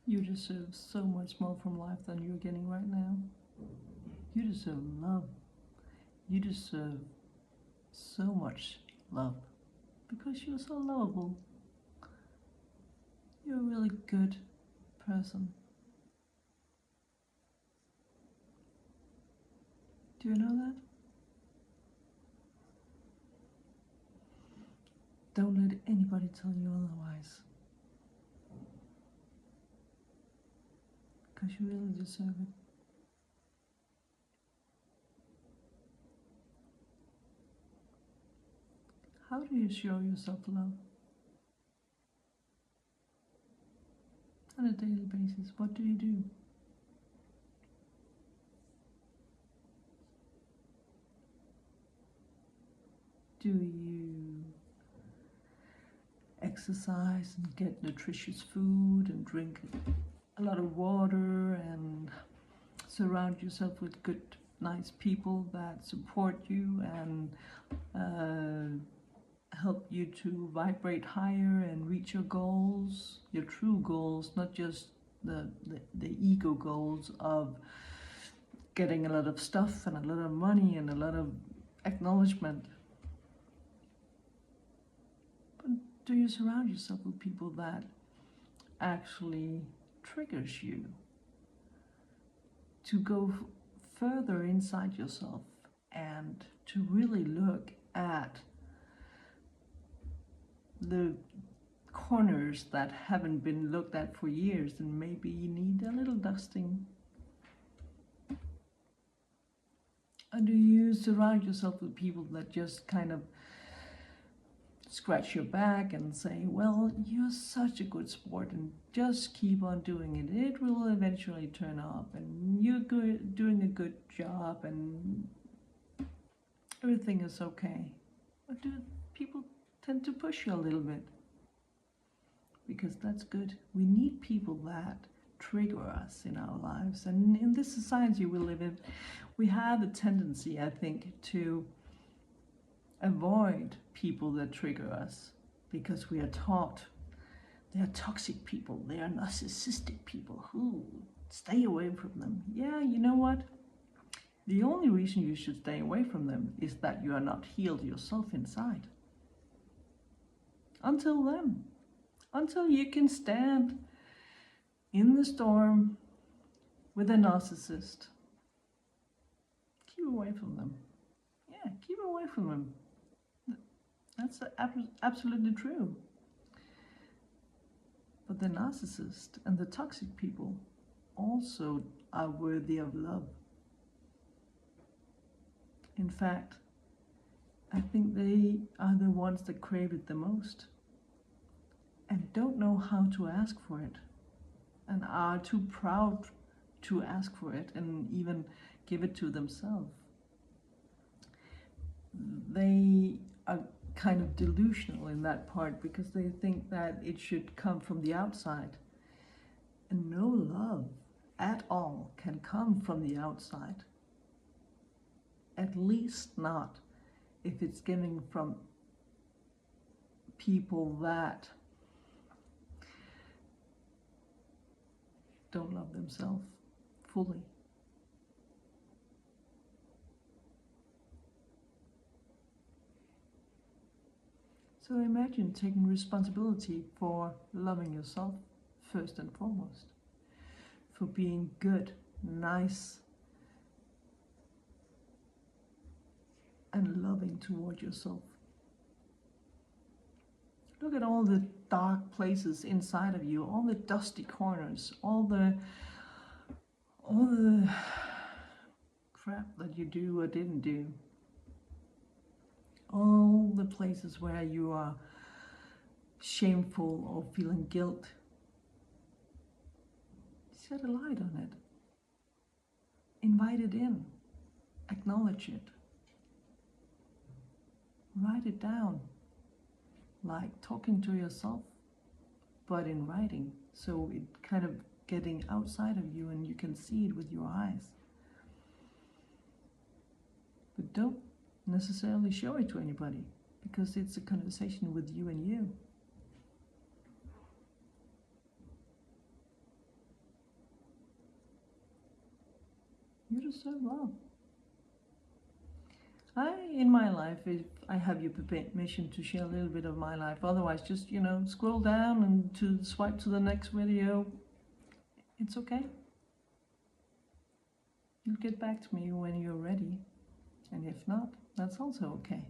You deserve so much more from life than you're getting right now. You deserve love. You deserve so much love because you're so lovable. You're a really good person. Do you know that? Don't let anybody tell you otherwise. Because you really deserve it. How do you show yourself love? On a daily basis, what do you do? Do you exercise and get nutritious food and drink a lot of water and surround yourself with good, nice people that support you and help you to vibrate higher and reach your goals, your true goals, not just the ego goals of getting a lot of stuff and a lot of money and a lot of acknowledgement. But do you surround yourself with people that actually triggers you to go further inside yourself and to really look at the corners that haven't been looked at for years and maybe you need a little dusting? And do you surround yourself with people that just kind of scratch your back and say, well, you're such a good sport and just keep on doing it. It will eventually turn up and you're doing a good job and everything is okay? Or do people tend to push you a little bit? Because that's good. We need people that trigger us in our lives. And in this society we live in, we have a tendency, I think, to avoid people that trigger us because we are taught they are toxic people, they are narcissistic people. Stay away from them. Yeah, you know what? The only reason you should stay away from them is that you are not healed yourself inside. Until then, until you can stand in the storm with a narcissist, keep away from them. Yeah, keep away from them. That's absolutely true. But the narcissist and the toxic people also are worthy of love. In fact, I think they are the ones that crave it the most and don't know how to ask for it and are too proud to ask for it and even give it to themselves. They are kind of delusional in that part because they think that it should come from the outside. And no love at all can come from the outside. At least not if it's given from people that don't love themselves fully. So imagine taking responsibility for loving yourself first and foremost, for being good, nice, and loving toward yourself. Look at all the dark places inside of you, all the dusty corners, all the crap that you do or didn't do. All the places where you are shameful or feeling guilt. Shed a light on it. Invite it in. Acknowledge it. Write it down. Like talking to yourself, but in writing. So it kind of getting outside of you and you can see it with your eyes. But don't necessarily show it to anybody because it's a conversation with you and you. deserve love. In my life, if I have your permission to share a little bit of my life, otherwise just, scroll down and to swipe to the next video. It's okay. You'll get back to me when you're ready. And if not, that's also okay.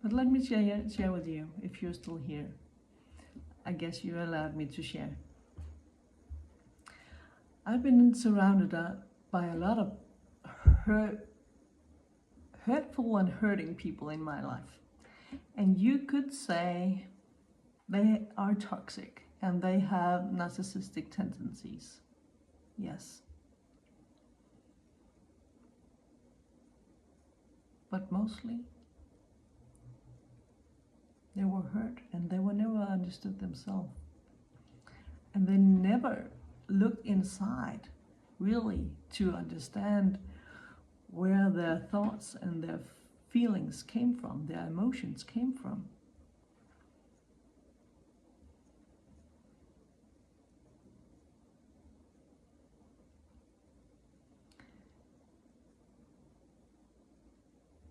But let me share with you, if you're still here. I guess you allowed me to share. I've been surrounded by a lot of hurtful and hurting people in my life. And you could say they are toxic and they have narcissistic tendencies. Yes. But mostly, they were hurt and they were never understood themselves. And they never looked inside, really, to understand where their thoughts and their feelings came from, their emotions came from.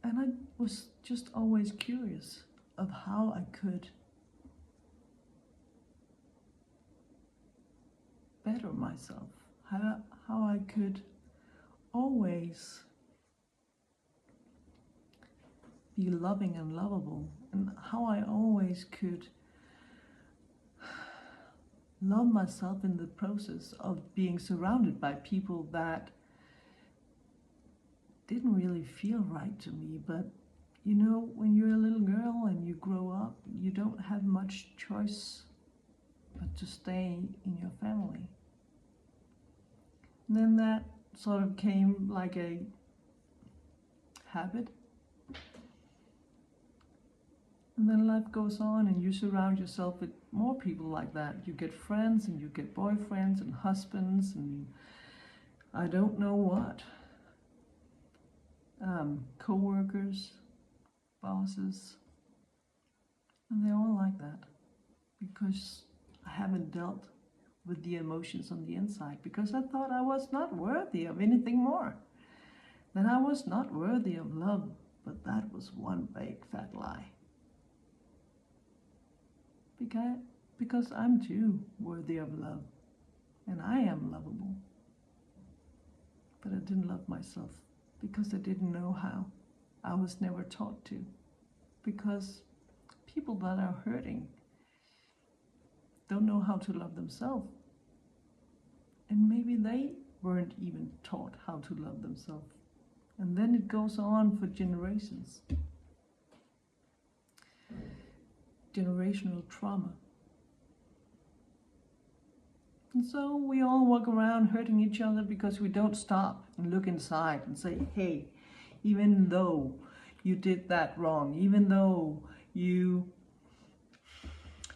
And I was just always curious of how I could better myself, how I could always be loving and lovable, and how I always could love myself in the process of being surrounded by people that didn't really feel right to me. But when you're a little girl and you grow up, you don't have much choice but to stay in your family. And then that sort of came like a habit. And then life goes on and you surround yourself with more people like that. You get friends and you get boyfriends and husbands and I don't know what. Co-workers, bosses, and they're all like that because I haven't dealt with the emotions on the inside, because I thought I was not worthy of anything more, that I was not worthy of love. But that was one big fat lie, because I'm too worthy of love and I am lovable, but I didn't love myself because I didn't know how. I was never taught to, because people that are hurting don't know how to love themselves. And maybe they weren't even taught how to love themselves. And then it goes on for generations. Generational trauma. And so we all walk around hurting each other because we don't stop and look inside and say, hey, even though you did that wrong, even though you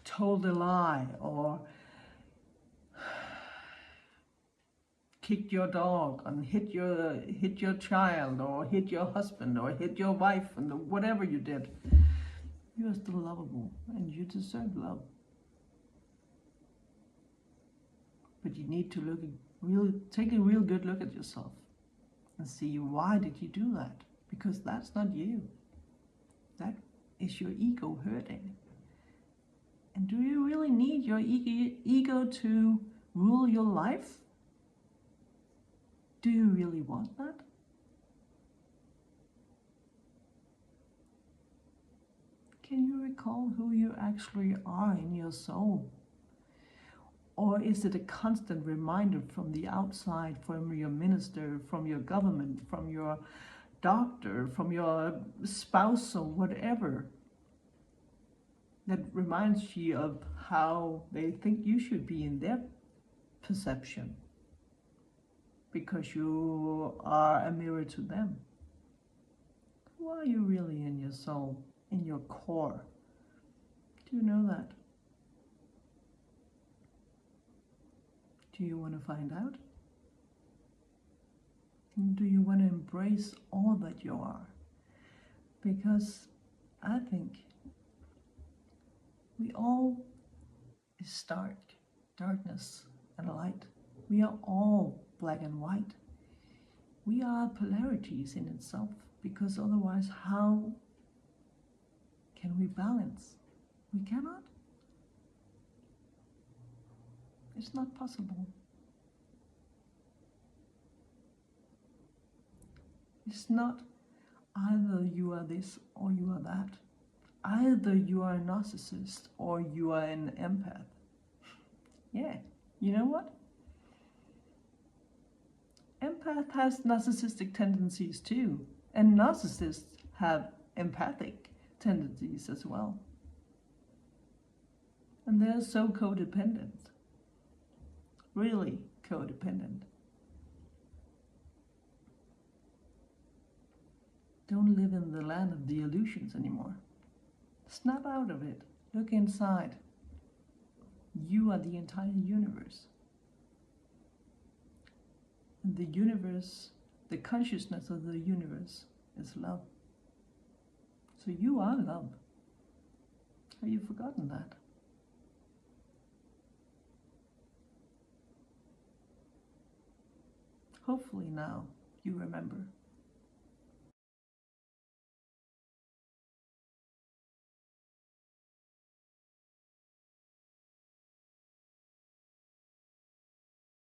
told a lie or kicked your dog and hit your child or hit your husband or hit your wife and whatever you did, you are still lovable and you deserve love. But you need to take a real good look at yourself and see, why did you do that? Because that's not you. That is your ego hurting. And do you really need your ego to rule your life? Do you really want that? Can you recall who you actually are in your soul? Or is it a constant reminder from the outside, from your minister, from your government, from your doctor, from your spouse or whatever, that reminds you of how they think you should be in their perception, because you are a mirror to them? Who are you really in your soul, in your core? Do you know that? Do you want to find out? And do you want to embrace all that you are? Because I think we all is darkness and light. We are all black and white. We are polarities in itself, because otherwise how can we balance? We cannot. It's not possible. It's not either you are this or you are that. Either you are a narcissist or you are an empath. Yeah, you know what? Empath has narcissistic tendencies too, and narcissists have empathic tendencies as well. And they're so codependent. Really codependent. Don't live in the land of the illusions anymore. Snap out of it. Look inside. You are the entire universe. And the universe, the consciousness of the universe is love. So you are love. Have you forgotten that? Hopefully now you remember.